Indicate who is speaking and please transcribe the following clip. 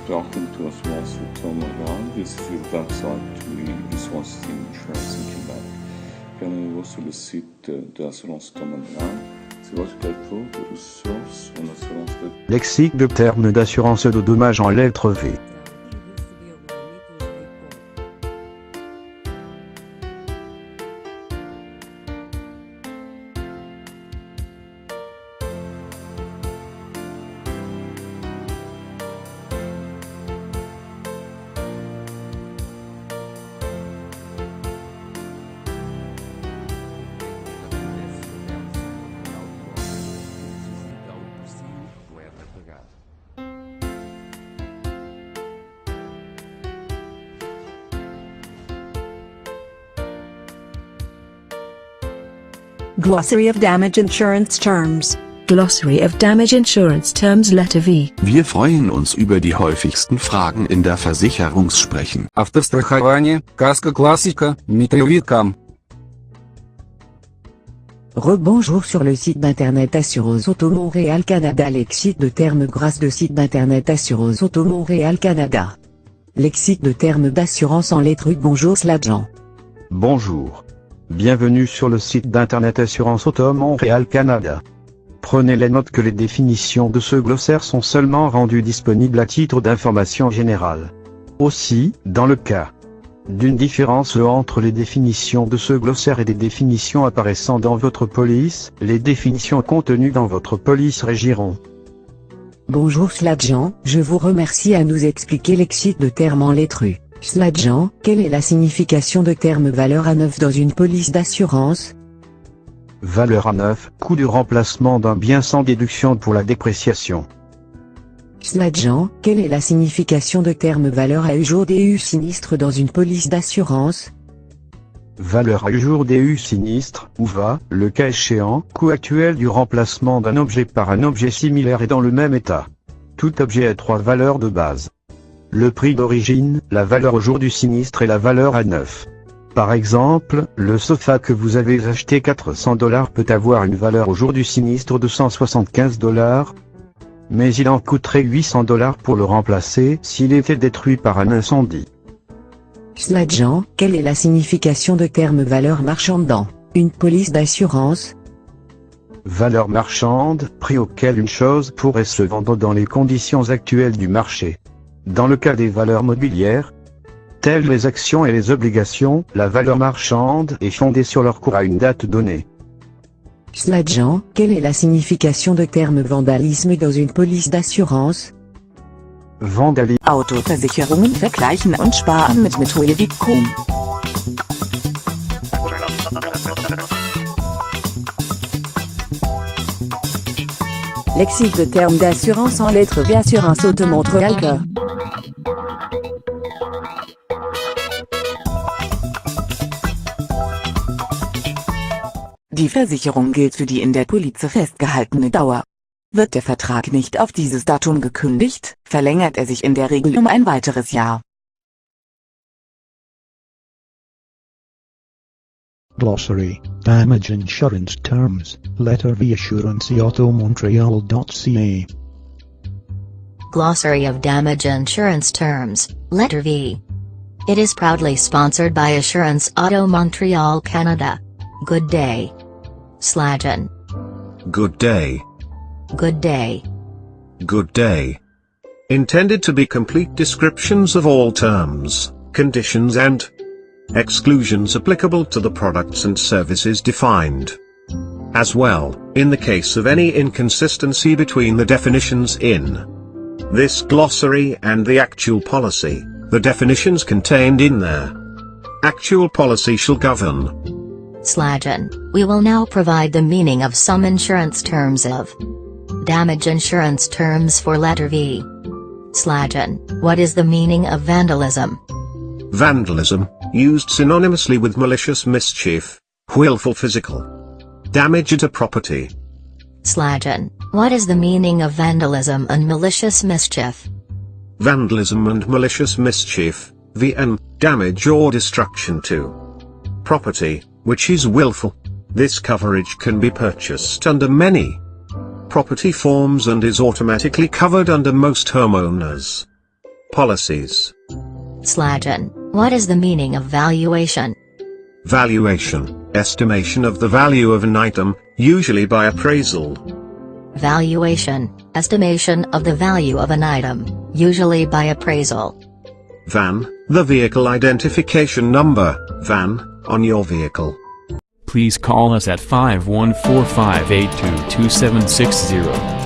Speaker 1: Welcome to Assurance Automobile. This is your website to Assurance Insurance in Québec. Bienvenue sur le site de l'Assurance Automobile. C'est votre carrefour de ressources en assurance de...
Speaker 2: Lexique de termes d'assurance de dommages en lettres V.
Speaker 3: Glossary of Damage Insurance Terms.
Speaker 4: Glossary of Damage Insurance Terms Letter V.
Speaker 5: Wir freuen uns über die häufigsten Fragen in der Versicherungssprechen.
Speaker 6: Автострахование, каска классика, метеовикам.
Speaker 3: Rebonjour sur le site d'internet Assurance Auto Montréal Canada. Lexique de termes grâce de site d'internet Assurance Auto Montréal Canada. Lexique de termes d'assurance en lettres U. Bonjour Jean.
Speaker 2: Bonjour. Bienvenue sur le site d'internet Assurance Auto Montréal Canada. Prenez la note que les définitions de ce glossaire sont seulement rendues disponibles à titre d'information générale. Aussi, dans le cas d'une différence entre les définitions de ce glossaire et des définitions apparaissant dans votre police, les définitions contenues dans votre police régiront.
Speaker 3: Bonjour Jean, je vous remercie à nous expliquer lexique de termes en lettres U. Jean, quelle est la signification de terme valeur à neuf dans une police d'assurance?
Speaker 2: Valeur à neuf, coût de remplacement d'un bien sans déduction pour la dépréciation.
Speaker 3: Jean, quelle est la signification de terme valeur à U jour DU sinistre dans une police d'assurance?
Speaker 2: Valeur à U jour DU sinistre, ou VA, le cas échéant, coût actuel du remplacement d'un objet par un objet similaire et dans le même état. Tout objet a trois valeurs de base. Le prix d'origine, la valeur au jour du sinistre et la valeur à neuf. Par exemple, le sofa que vous avez acheté $400 peut avoir une valeur au jour du sinistre de $175, mais il en coûterait $800 pour le remplacer s'il était détruit par un incendie.
Speaker 3: Jean, quelle est la signification de terme valeur marchande dans une police d'assurance?
Speaker 2: Valeur marchande, prix auquel une chose pourrait se vendre dans les conditions actuelles du marché. Dans le cas des valeurs mobilières, telles les actions et les obligations, la valeur marchande est fondée sur leur cours à une date donnée.
Speaker 3: Jean, quelle est la signification de terme vandalisme dans une police d'assurance?
Speaker 2: Vandalisme.
Speaker 3: Autoversicherungen vergleichen und sparen mit Methodik.com. Lexique de termes d'assurance en lettres V. Assurance Auto Montréal. Die Versicherung gilt für die in der Police festgehaltene Dauer. Wird der Vertrag nicht auf dieses Datum gekündigt, verlängert er sich in der Regel um ein weiteres Jahr.
Speaker 7: Glossary, Damage Insurance Terms, Letter V. assuranceautomontreal.ca.
Speaker 8: Glossary of Damage Insurance Terms, Letter V. It is proudly sponsored by Assurance Auto Montreal Canada. Good day. Slagen.
Speaker 5: Good day.
Speaker 8: Good day.
Speaker 5: Good day. Intended to be complete descriptions of all terms, conditions and exclusions applicable to the products and services defined. As well, in the case of any inconsistency between the definitions in this glossary and the actual policy, the definitions contained in their actual policy shall govern.
Speaker 8: Slagen. We will now provide the meaning of some insurance terms of damage insurance terms for letter V. Slagen. What is the meaning of vandalism?
Speaker 5: Vandalism, used synonymously with malicious mischief, willful physical damage to property.
Speaker 8: Slajan, what is the meaning of vandalism and malicious mischief?
Speaker 5: Vandalism and malicious mischief, VN, damage or destruction to property, which is willful. This coverage can be purchased under many property forms and is automatically covered under most homeowners' policies.
Speaker 8: Slajan, what is the meaning of valuation?
Speaker 5: Valuation, estimation of the value of an item, usually by appraisal.
Speaker 8: Valuation, estimation of the value of an item, usually by appraisal.
Speaker 5: VAN, the vehicle identification number, VAN, on your vehicle.
Speaker 9: Please call us at 514-582-2760.